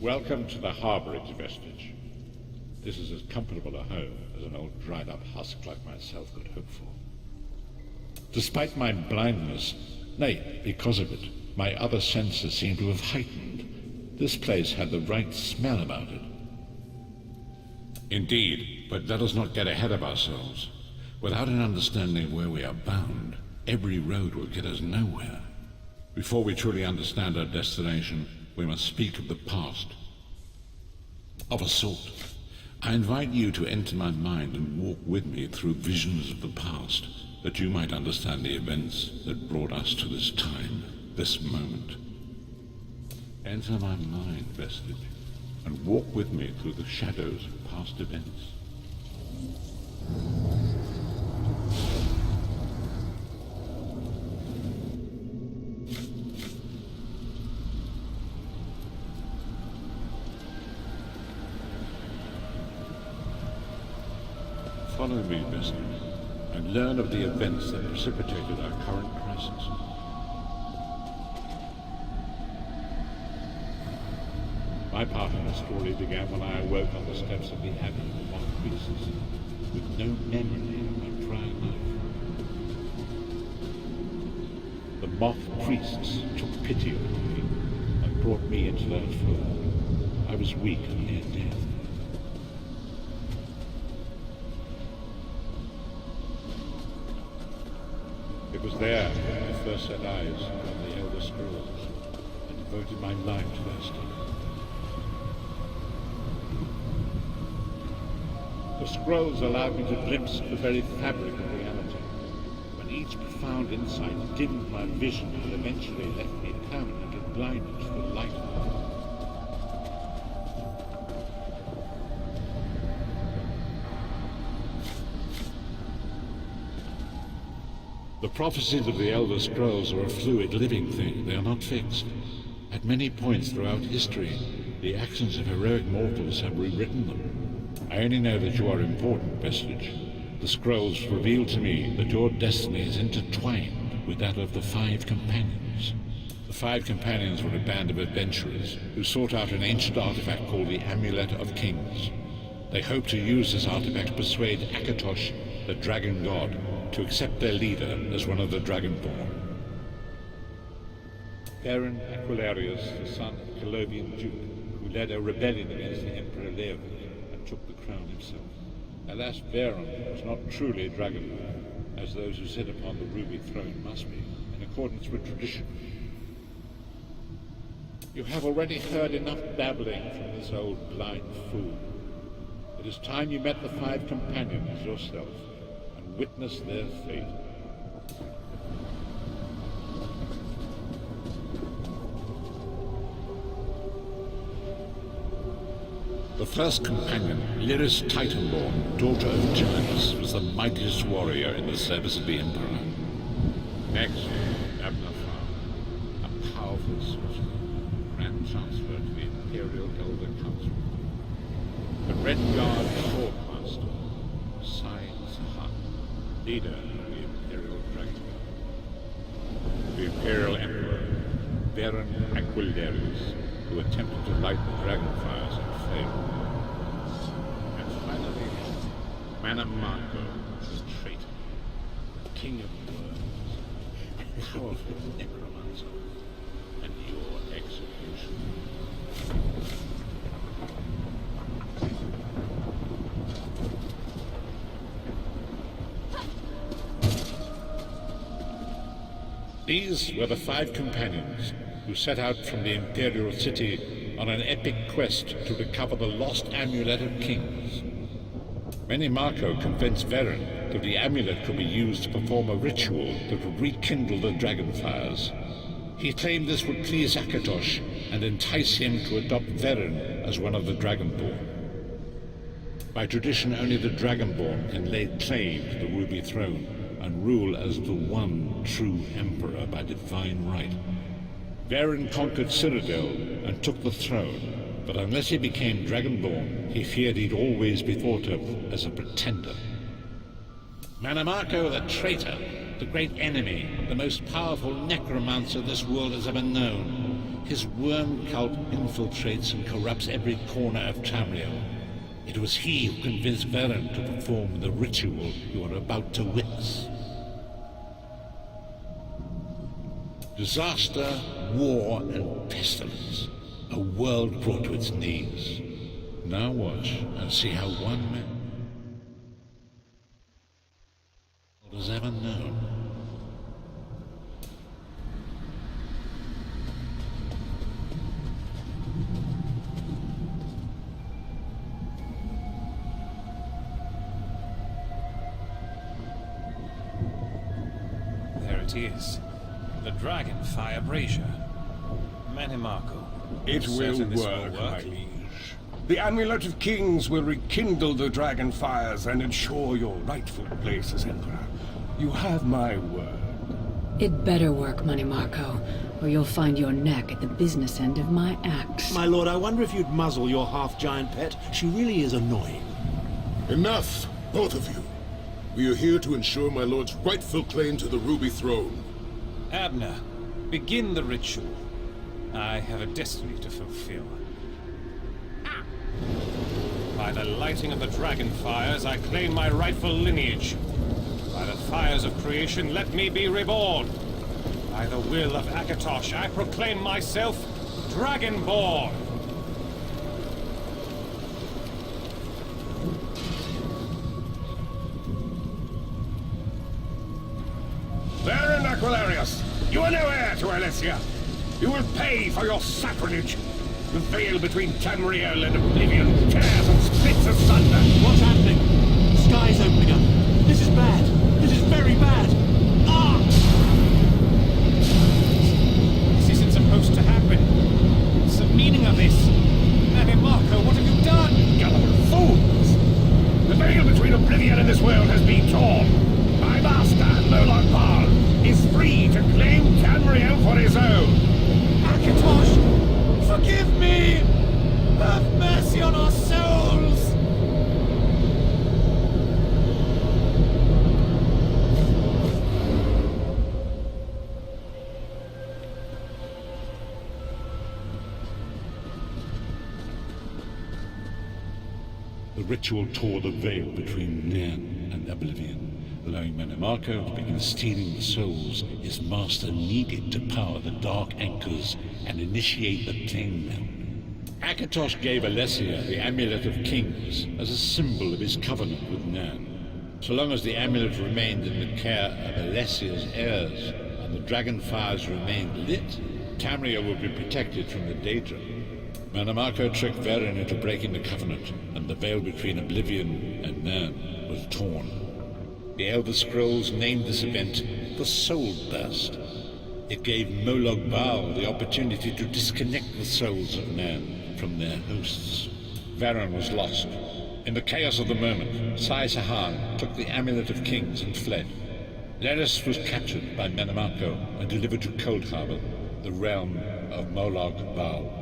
Welcome to the harbourage, Vestige. This is as comfortable a home as an old dried-up husk like myself could hope for. Despite my blindness, nay, because of it, my other senses seem to have heightened. This place had the right smell about it. Indeed, but let us not get ahead of ourselves. Without an understanding of where we are bound, every road will get us nowhere. Before we truly understand our destination, we must speak of the past. Of a sort. I invite you to enter my mind and walk with me through visions of the past, that you might understand the events that brought us to this time, this moment. Enter my mind, Vestige, and walk with me through the shadows of past events. Follow me, Vestige, and learn of the events that precipitated our current crisis. My part in the story began when I awoke on the steps of the Abbey of the Mock Priests, with no memory of my prior life. The Mock Priests took pity on me and brought me into their fold. I was weak and near death. It was there that I first set eyes on the Elder Scrolls and devoted my life to their study. The scrolls allowed me to glimpse the very fabric of reality, when each profound insight dimmed my vision and eventually left me permanently blinded to the light of them. The prophecies of the Elder Scrolls are a fluid, living thing. They are not fixed. At many points throughout history, the actions of heroic mortals have rewritten them. I only know that you are important, Vestige. The scrolls reveal to me that your destiny is intertwined with that of the Five Companions. The Five Companions were a band of adventurers who sought out an ancient artifact called the Amulet of Kings. They hoped to use this artifact to persuade Akatosh, the dragon god, to accept their leader as one of the Dragonborn. Baron Aquilarius, the son of a Colovian duke, who led a rebellion against the Emperor Leo and took the crown himself. Alas, Baron was not truly a Dragonborn, as those who sit upon the ruby throne must be, in accordance with tradition. You have already heard enough babbling from this old blind fool. It is time you met the Five Companions yourself, witness their fate. The first companion, Lyris Titanborn, daughter of giants, was the mightiest warrior in the service of the Emperor. Next, Abnafar, a powerful sorcerer, Grand Chancellor to the Imperial Elder Council. The Red Guard Swordmaster, leader of the Imperial Dragon. The Imperial Emperor, Baron Aquilarius, who attempted to light the dragon fires and failed. And finally, Manamarco, the traitor, the king of worms, a powerful necromancer, and your execution. These were the Five Companions who set out from the Imperial City on an epic quest to recover the lost Amulet of Kings. Menimarco convinced Veren that the amulet could be used to perform a ritual that would rekindle the dragon fires. He claimed this would please Akatosh and entice him to adopt Veren as one of the Dragonborn. By tradition, only the Dragonborn can lay claim to the Ruby Throne and rule as the one true emperor by divine right. Varen conquered Cyrodiil and took the throne, but unless he became Dragonborn, he feared he'd always be thought of as a pretender. Manamarco the traitor, the great enemy, the most powerful necromancer this world has ever known. His worm cult infiltrates and corrupts every corner of Tamriel. It was he who convinced Varen to perform the ritual you are about to witness. Disaster, war, and pestilence. A world brought to its knees. Now watch and see how one man has ever known. There it is. The Dragonfire Brazier. Manimarco. It will work, my liege. The Amulet of Kings will rekindle the dragon fires and ensure your rightful place as Emperor. You have my word. It better work, Manimarco, or you'll find your neck at the business end of my axe. My lord, I wonder if you'd muzzle your half-giant pet. She really is annoying. Enough, both of you. We are here to ensure my lord's rightful claim to the Ruby Throne. Abner, begin the ritual. I have a destiny to fulfill. By the lighting of the dragon fires, I claim my rightful lineage. By the fires of creation, let me be reborn. By the will of Akatosh, I proclaim myself Dragonborn. Baron Aquilarius, you are no heir to Alessia. You will pay for your sacrilege. The veil between Tamriel and Oblivion tears and splits asunder. What's happening? The sky's opening up. This is bad. This is very bad. Ah! This isn't supposed to happen. What's the meaning of this? Manimarco, what have you done? Gullible fools! The veil between Oblivion and this world has been torn. My master, Moloch Bal, is free to claim Tamriel for his own. Akatosh, forgive me! Have mercy on our souls! The ritual tore the veil between Nan and Oblivion, allowing Manimarco to begin stealing the souls his master needed to power the Dark Anchors and initiate the Plane Meld. Akatosh gave Alessia the Amulet of Kings as a symbol of his covenant with Nan. So long as the amulet remained in the care of Alessia's heirs and the dragon fires remained lit, Tamriel would be protected from the Daedra. Manimarco tricked Varen into breaking the covenant, and the veil between Oblivion and Nan was torn. The Elder Scrolls named this event the Soul Burst. It gave Moloch Bal the opportunity to disconnect the souls of Nan from their hosts. Varen was lost. In the chaos of the moment, Sai Sahan took the Amulet of Kings and fled. Leris was captured by Manimarco and delivered to Cold Harbor, the realm of Moloch Bal.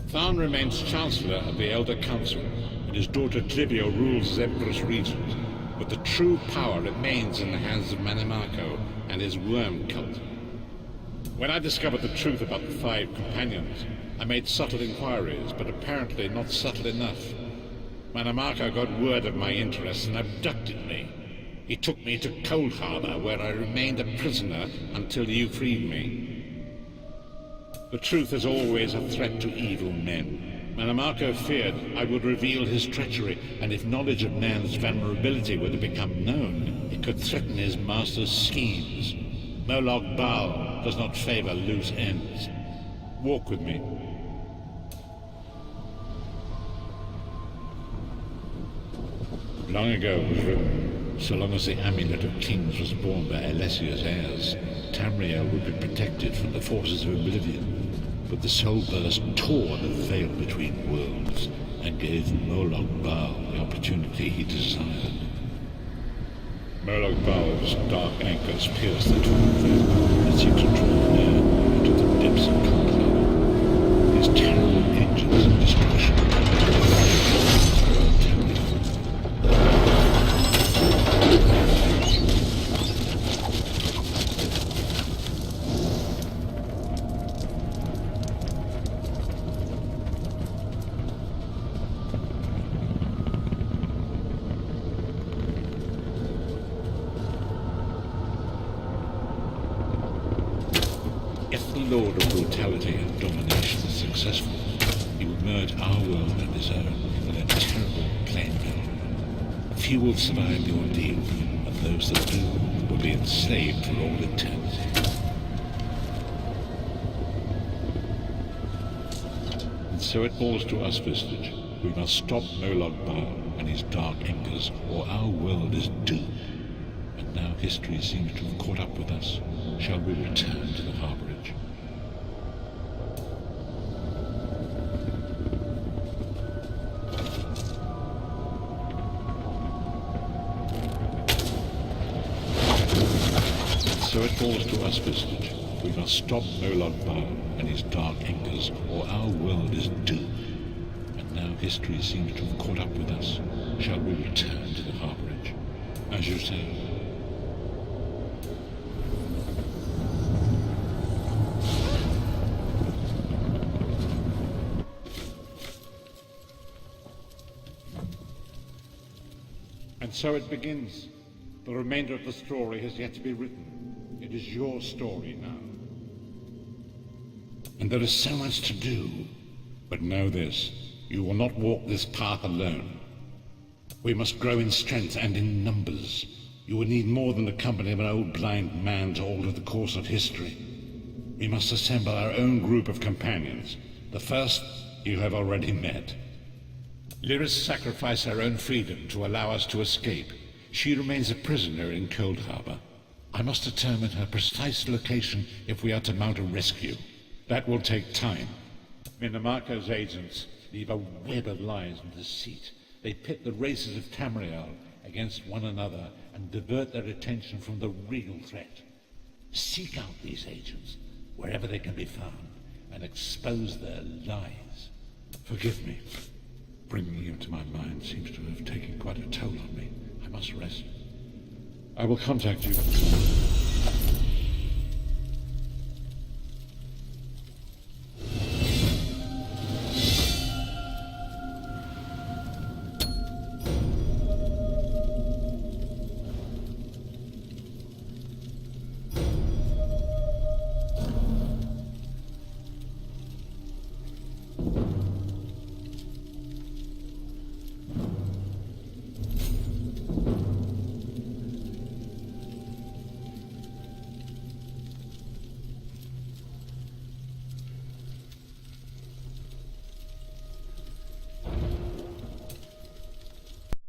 Tharn remains Chancellor of the Elder Council, and his daughter Clivio rules as Empress Regent, but the true power remains in the hands of Manimarco and his worm cult. When I discovered the truth about the 5 companions, I made subtle inquiries, but apparently not subtle enough. Manimarco got word of my interests and abducted me. He took me to Cold Harbor, where I remained a prisoner until you freed me. The truth is always a threat to evil men. Manimarco feared I would reveal his treachery, and if knowledge of Nan's vulnerability were to become known, it could threaten his master's schemes. Moloch Bal does not favor loose ends. Walk with me. Long ago it was written, so long as the Amulet of Kings was borne by Alessia's heirs, Tamriel would be protected from the forces of Oblivion. But the Soul Burst tore the veil between worlds and gave Moloch Bal the opportunity he desired. Moloch Bal's dark anchors pierced the torn veil and seemed to draw Nan into the depths of Cold Harbor. His terrible engines of destruction lord of brutality and domination is successful, he will merge our world and his own in a terrible plain middle. Few will survive the ordeal, and those that do will be enslaved for all eternity. And so it falls to us, Vistage. We must stop Molag Bal and his dark embers, or our world is doomed. And now history seems to have caught up with us. Shall we return to the harborage? So it falls to us, Vistage. We must stop Molag Bal and his dark embers, or our world is doomed. And now history seems to have caught up with us. Shall we return to the harborage? As you say. And so it begins. The remainder of the story has yet to be written. It is your story now. And there is so much to do. But know this, you will not walk this path alone. We must grow in strength and in numbers. You will need more than the company of an old blind man to alter the course of history. We must assemble our own group of companions. The first you have already met. Lyris sacrificed her own freedom to allow us to escape. She remains a prisoner in Cold Harbor. I must determine her precise location if we are to mount a rescue. That will take time. Minimarco's agents leave a web of lies and deceit. They pit the races of Tamriel against one another and divert their attention from the real threat. Seek out these agents wherever they can be found and expose their lies. Forgive me. Bringing you to my mind seems to have taken quite a toll on me. I must rest. I will contact you.